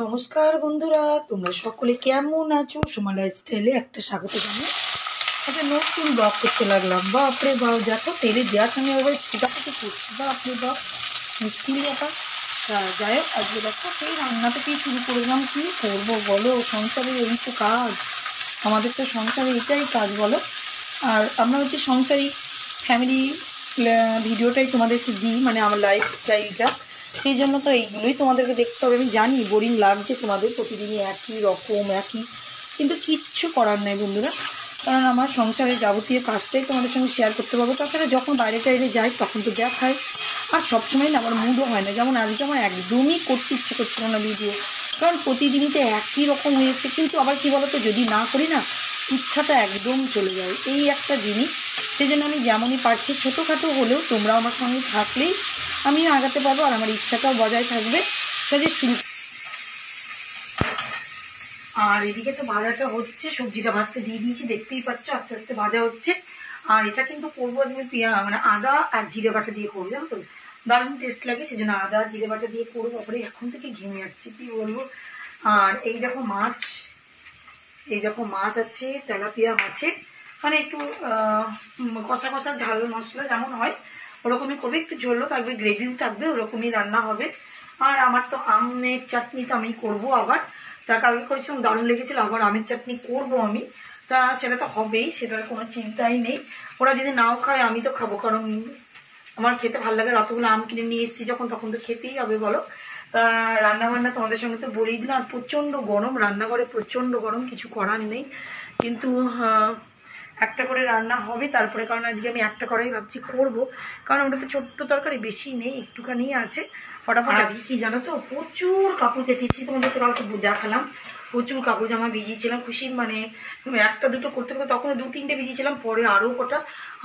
নমস্কার বন্ধুরা, তোমরা সকলে কেমন আছো? সোমা লাইফস্টাইলে একটা স্বাগত জানাই। একটা নতুন ব্লগ করতে লাগলাম। বাপরে বাপ, দেখো তেলে দেওয়ার সঙ্গে এবার ফুটাফুটি করছি। বাপরে বাপ, মুশকিল ব্যাপার। যাই হোক, আজকে দেখো সেই রান্না থেকেই শুরু করলাম। কী করবো বলো, সংসারে এই তো কাজ, আমাদের তো সংসারে এটাই কাজ বলো। আর আমরা হচ্ছে সংসারী ফ্যামিলি ভিডিওটাই তোমাদেরকে দিই, মানে আমার লাইফস্টাইলটা। সেই জন্য তো এইগুলোই তোমাদেরকে দেখতে হবে। আমি জানি বোরিং লাগছে তোমাদের, প্রতিদিনই একই রকম একই, কিন্তু কিচ্ছু করার নেই বন্ধুরা, কারণ আমার সংসারের যাবতীয় কাজটাই তোমাদের সঙ্গে শেয়ার করতে পারবো। তাছাড়া যখন বাইরে টাইরে যাই তখন তো দেখাই, আর সবসময় না আমার মুডও হয় না। যেমন আজকে আমার একদমই করতে ইচ্ছে করছিল না ভিডিও, কারণ প্রতিদিনই তো একই রকম হয়েছে। কিন্তু আবার কী বলো তো, যদি না করি না ইচ্ছাটা একদম চলে যায়, এই একটা জিনিস। সেই জন্য আমি যেমনই পারছি ছোটোখাটো হলেও তোমরা আমার সঙ্গে থাকলেই আমিও আগাতে পারবো, আর আমার ইচ্ছাটাও বজায় থাকবে। কাজে শুরু। আর এদিকে তো ভাজাটা হচ্ছে, সবজিটা ভাজতে দিয়ে দিয়েছি, দেখতেই পাচ্ছ আস্তে আস্তে ভাজা হচ্ছে। আর এটা কিন্তু করবো আজকে মানে আদা আর জিরে বাটা দিয়ে করবো, জানো তো দারুণ টেস্ট লাগে, সেই জন্য আদা আর জিরে বাটা দিয়ে করবো। তারপরে এখন থেকে ঘেমে যাচ্ছি, কী বলবো। আর এই দেখো মাছ, এই দেখো মাছ আছে, তেলাপিয়া মাছের মানে একটু কষা কষা ঝাল মশলা যেমন হয় ওরকমই করবে, একটু ঝোলও থাকবে, গ্রেভিও থাকবে, ওরকমই রান্না হবে। আর আমার তো আমের চাটনি তো আমি করবো আবার, তা কালকে করেছিলাম দারুণ লেগেছিলো, আবার আমের চাটনি করবো আমি। তা সেটা তো হবেই, সেটার কোনো চিন্তাই নেই। ওরা যদি নাও খায় আমি তো খাবো, কারণ আমার খেতে ভালো লাগে। অতগুলো আম কিনে নিয়ে এসেছি যখন, তখন তো খেতেই হবে বলো। তা রান্নাবান্না তোমাদের সঙ্গে তো বলেই দিলাম। আর প্রচণ্ড গরম, রান্নাঘরে প্রচণ্ড গরম, কিছু করার নেই। কিন্তু একটা করে রান্না হবে তারপরে, কারণ আজকে আমি একটা করেই ভাবছি করবো, কারণ ওটা তো ছোট্ট তরকারি, বেশি নেই, একটুখানি আছে ফটাফট। আজকে কি জানো তো, প্রচুর কাপড় কেচেছি, তোমাদের তো কালকে দেখালাম। প্রচুর কাপড় জামা ভিজিয়েছিলাম, খুশির মানে একটা দুটো করতে করতে তখন 2-3টে ভিজিয়েছিলাম, পরে আরও কটা।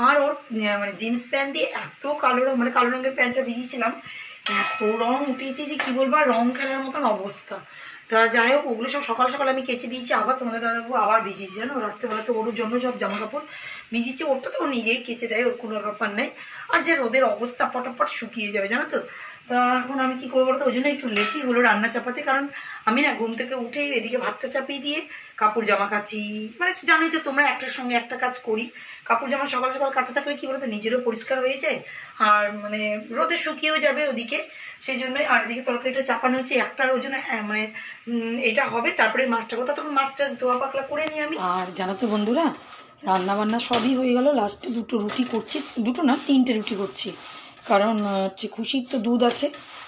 আর ওর মানে জিন্স প্যান্ট দিয়ে এত কালো রঙ, মানে কালো রঙের প্যান্টটা ভিজিয়েছিলাম, এত রঙ উঠেছে যে কী বলবো, আর রঙ খেলার মতন অবস্থা। তা যাই হোক, ওগুলো সব সকাল সকাল আমি কেচে দিয়েছি, আবার তোমাদের দাদাবাবু আবার ভিজিয়েছি, জানো রাত্রেবেলাতে ওর জন্য সব জামা কাপড় ভিজিয়েছি। ওরটা তো ও নিজেই কেচে দেয়, ওর কোনো ব্যাপার নেই। আর যে রোদের অবস্থা, পটাপট শুকিয়ে যাবে জানো তো। তা এখন আমি কী করবো বলতো, ওই জন্য একটু লেটই হলো রান্না চাপাতে, কারণ আমি না ঘুম থেকে উঠেই এদিকে ভাতটা চাপিয়ে দিয়ে কাপড় জামা কাচি, মানে জানোই তো তোমরা, একটার সঙ্গে একটা কাজ করি। কাপড় জামা সকাল সকাল কাচা থাকলে কী বলতো, নিজেরও পরিষ্কার হয়ে যায়, আর মানে রোদে শুকিয়েও যাবে ওদিকে। সেই জন্যই। আর এদিকে তরকারিটা চাপানো হচ্ছে একটার, ওই জন্য মানে এটা হবে, তারপরে মাছটা কথা, তখন মাছটা ধোয়া পাকলা করে নিই আমি। আর জানো তো বন্ধুরা, রান্নাবান্না সবই হয়ে গেল, লাস্টে দুটো রুটি করছি, দুটো না 3টে রুটি করছি, কারণ হচ্ছে খুশির তো দুধ আছে।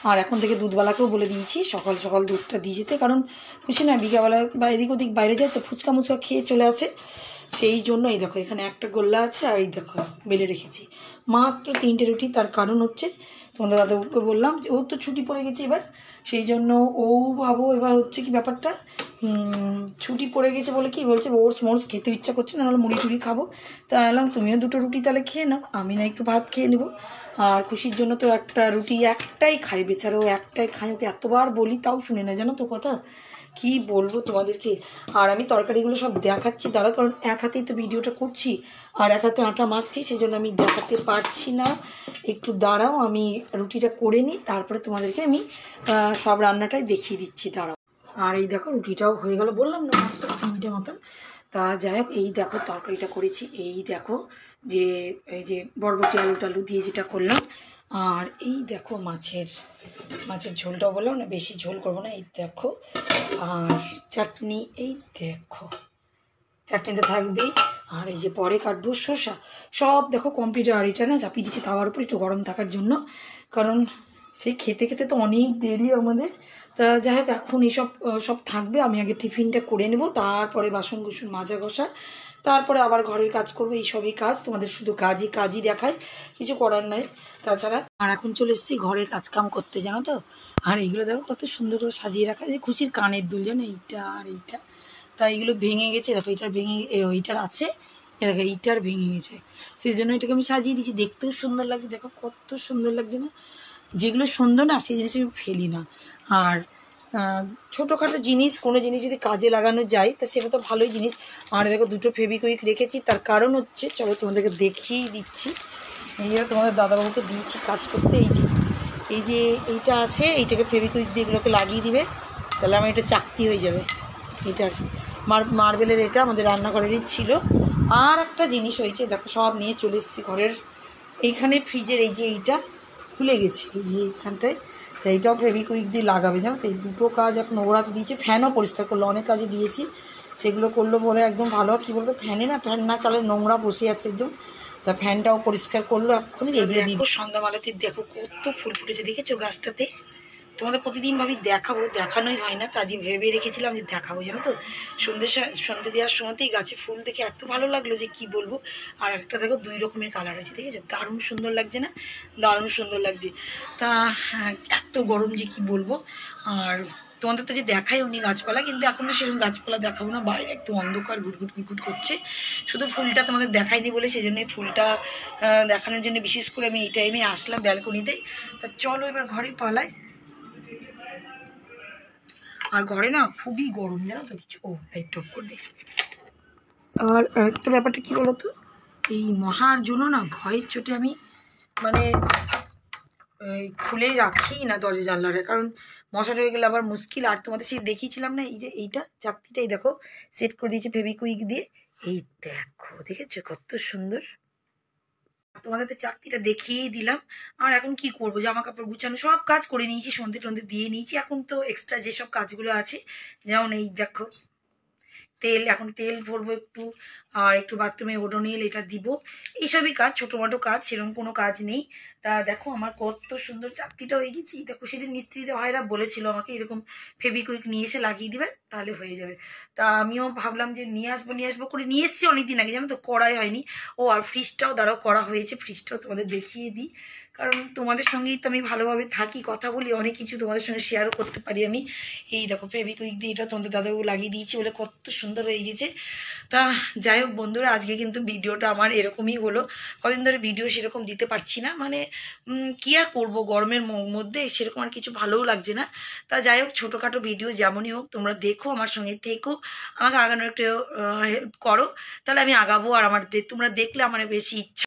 আর এখন থেকে দুধওয়ালাকেও বলে দিয়েছি সকাল সকাল দুধটা দিয়ে যেতে, কারণ খুশি না বিকেলবেলা বা এদিক ওদিক বাইরে যায় তো ফুচকা মুচকা খেয়ে চলে আসে। সেই জন্য এই দেখো এখানে একটা গোল্লা আছে, আর এই দেখো বেলে রেখেছি মাত্র 3টে রুটি। তার কারণ হচ্ছে তোমাদের দাদাবাবুকে বললাম যে ওর তো ছুটি পড়ে গেছে এবার, সেই জন্য ও ভাবো এবার হচ্ছে কি ব্যাপারটা, ছুটি পড়ে গেছে বলে কি বলছে, ওটস মোটস খেতে ইচ্ছা করছে না, নাহলে মুড়ি টুড়ি খাবো। তা এলাম তুমিও দুটো রুটি তাহলে খেয়ে নাও, আমি না একটু ভাত খেয়ে নেবো। আর খুশির জন্য তো একটা রুটি একটাই খাই, বেচারা ও একটাই খাই, ওকে এতবার বলি তাও শুনে না, জানো তো কথা কি বলবো তোমাদেরকে। আর আমি তরকারিগুলো সব দেখাচ্ছি দাঁড়াও, কারণ এক হাতেই তো ভিডিওটা করছি আর এক হাতে আটা মাখছি, সেই জন্য আমি দেখাতে পারছি না। একটু দাঁড়াও, আমি রুটিটা করে নিই, তারপরে তোমাদেরকে আমি সব রান্নাটাই দেখিয়ে দিচ্ছি, দাঁড়াও। আর এই দেখো রুটিটাও হয়ে গেল, বললাম না মাত্র 3টে মতন। তা যাই হোক, এই দেখো তরকারিটা করেছি, এই দেখো যে এই যে বরবটি আলু টালু দিয়ে যেটা করলাম। আর এই দেখো মাছের ঝোলটাও বললাম না, বেশি ঝোল করবো না, এই দেখো। আর চাটনি, এই দেখো চাটনিটা থাকবেই। আর এই যে পরে কাটবো শসা, সব দেখো কমপ্লিট। আর এটা না চাপিয়ে দিচ্ছি তাওয়ার উপর একটু গরম থাকার জন্য, কারণ সেই খেতে খেতে তো অনেক দেরি আমাদের। তা যাই হোক, এখন এইসব সব থাকবে, আমি আগে টিফিনটা করে নেব, তারপরে বাসন কুসন মাজা ঘষা, তারপরে আবার ঘরের কাজ করবো। এইসবই কাজ, তোমাদের শুধু কাজই দেখায়, কিছু করার নাই তাছাড়া। আর এখন চলে এসেছি ঘরের কাজকাম করতে, জানো তো। আর এইগুলো দেখো কত সুন্দর করে সাজিয়ে রাখা, যে খুশির কানের দুল, জানো এইটা আর এইটা। তা এইগুলো ভেঙে গেছে, দেখো এটার ভেঙে, ওইটার আছে, দেখো এইটার ভেঙে গেছে, সেই জন্য এটাকে আমি সাজিয়ে দিচ্ছি, দেখতেও সুন্দর লাগছে, দেখো কত সুন্দর লাগছে না। যেগুলো সুন্দর না সেই জিনিস আমি ফেলি না। আর ছোটোখাটো জিনিস, কোনো জিনিস যদি কাজে লাগানো যায় তা সেটা তো ভালোই জিনিস। আর দেখো দুটো ফেভিকুইক রেখেছি, তার কারণ হচ্ছে, চলো তোমাদেরকে দেখিয়েই দিচ্ছি। এই যে তোমাদের দাদাবাবুকে দিয়েছি কাজ করতে, এই যে এইটা আছে, এইটাকে ফেভিকুইক দিয়ে এগুলোকে লাগিয়ে দিবে, তাহলে আমার এটা চাকতি হয়ে যাবে। এটার মার্বেলের এটা আমাদের রান্নাঘরেরই ছিল। আর একটা জিনিস হয়েছে, দেখো সব নিয়ে চলে এসেছি ঘরের এইখানে ফ্রিজের এই যে এইটা খুলে গেছে, এই যে এইখানটায়, তো এইটাও ফেভিকুইক দিয়ে লাগাবে, জানো তো। এই দুটো কাজ এখন ওরাতে দিয়েছে। ফ্যানও পরিষ্কার করলো, অনেক কাজে দিয়েছি, সেগুলো করলো বলে একদম ভালো। কী বলতো, ফ্যান না চালে নোংরা বসে যাচ্ছে একদম, তা ফ্যানটাও পরিষ্কার করলো এক্ষুনি। এগুলো দিয়ে সন্ধ্যাবেলাতে দেখো কত ফুল ফুটেছে, দেখেছো গাছটাতে? তোমাদের প্রতিদিন ভাবি দেখাবো, দেখানোই হয় না, তা আজকে ভেবে রেখেছিলাম যে দেখাবো, জানো তো। সন্ধ্যে দেওয়ার সময়তেই গাছে ফুল দেখে এত ভালো লাগলো যে কি বলবো। আর একটা দেখো 2 রকমের কালার আছে, ঠিক আছে, দারুণ সুন্দর লাগছে না? দারুণ সুন্দর লাগছে। তা এত গরম যে কি বলবো। আর তোমাদের তো যে দেখাই উনি গাছপালা, কিন্তু এখন না সেরকম গাছপালা দেখাবো না, বাইরে একটু অন্ধকার ঘুটঘুট ঘুটঘুট করছে। শুধু ফুলটা তোমাদের দেখাইনি বলে সেই জন্যই ফুলটা দেখানোর জন্য বিশেষ করে আমি এই টাইমে আসলাম ব্যালকনিতে। তা চলো এবার ঘরে পালাই। আর ঘরে না খুবই গরম, জানো তো কিছু। ও লাইট অফ করে দিই। আর আরেকটা ব্যাপারটা কী বলো তো, এই মশার জন্য না ভয়ের চোটে আমি মানে খুলেই রাখি না দরজা জানলাটা, কারণ মশা হয়ে গেলে আবার মুশকিল। আর তোমাদের সেই দেখিয়েছিলাম না, এই যে এইটা চাকতিটাই দেখো সেট করে দিয়েছে ফেভিকুইক দিয়ে। এই দেখো, দেখেছো কত সুন্দর। তোমাদের তো চাকতিটা দেখিয়েই দিলাম। আর এখন কি করবো, জামা কাপড় গুছানো সব কাজ করে নিয়েছি, সন্ধে টন্ধে দিয়ে নিয়েছি। এখন তো এক্সট্রা যেসব কাজগুলো আছে, যেমন এই দেখো এখন তেল ভরবো একটু, আর একটু বাথরুমে ওডোনিল এটা দিব, এইসবই কাজ, ছোটো মোটো কাজ, সেরকম কোনো কাজ নেই। তা দেখো আমার কত সুন্দর চাকতিটা হয়ে গেছি। দেখো সেদিন মিস্ত্রিদের ভাইরা বলেছিল আমাকে এরকম ফেভিকুইক নিয়ে এসে লাগিয়ে দিবে, তাহলে হয়ে যাবে। তা আমিও ভাবলাম যে নিয়ে আসবো করে নিয়ে এসেছি অনেকদিন আগে, জানো তো, করাই হয়নি। ও আর ফ্রিজটাও দাঁড়াও করা হয়েছে, ফ্রিজটাও তোমাদের দেখিয়ে দিই, কারণ তোমাদের সঙ্গেই তো আমি ভালোভাবে থাকি, কথা বলি, অনেক কিছু তোমাদের সঙ্গে শেয়ারও করতে পারি আমি। এই দেখো ফেভিকুইক দিয়ে এটা তোমাদের দাদাবাবু লাগিয়ে দিয়েছি বলে কত সুন্দর হয়ে গেছে। তা যাই হোক বন্ধুরা, আজকে কিন্তু ভিডিওটা আমার এরকমই হলো। কদিন ধরে ভিডিও সেরকম দিতে পারছি না, মানে কী আর করবো, গরমের মধ্যে সেরকম আর কিছু ভালোও লাগছে না। তা যাই হোক, ছোটোখাটো ভিডিও যেমনই হোক তোমরা দেখো, আমার সঙ্গে থেকো, আমাকে আগানোর একটু হেল্প করো, তাহলে আমি আগাবো। আর তোমরা দেখলে আমার বেশি ইচ্ছা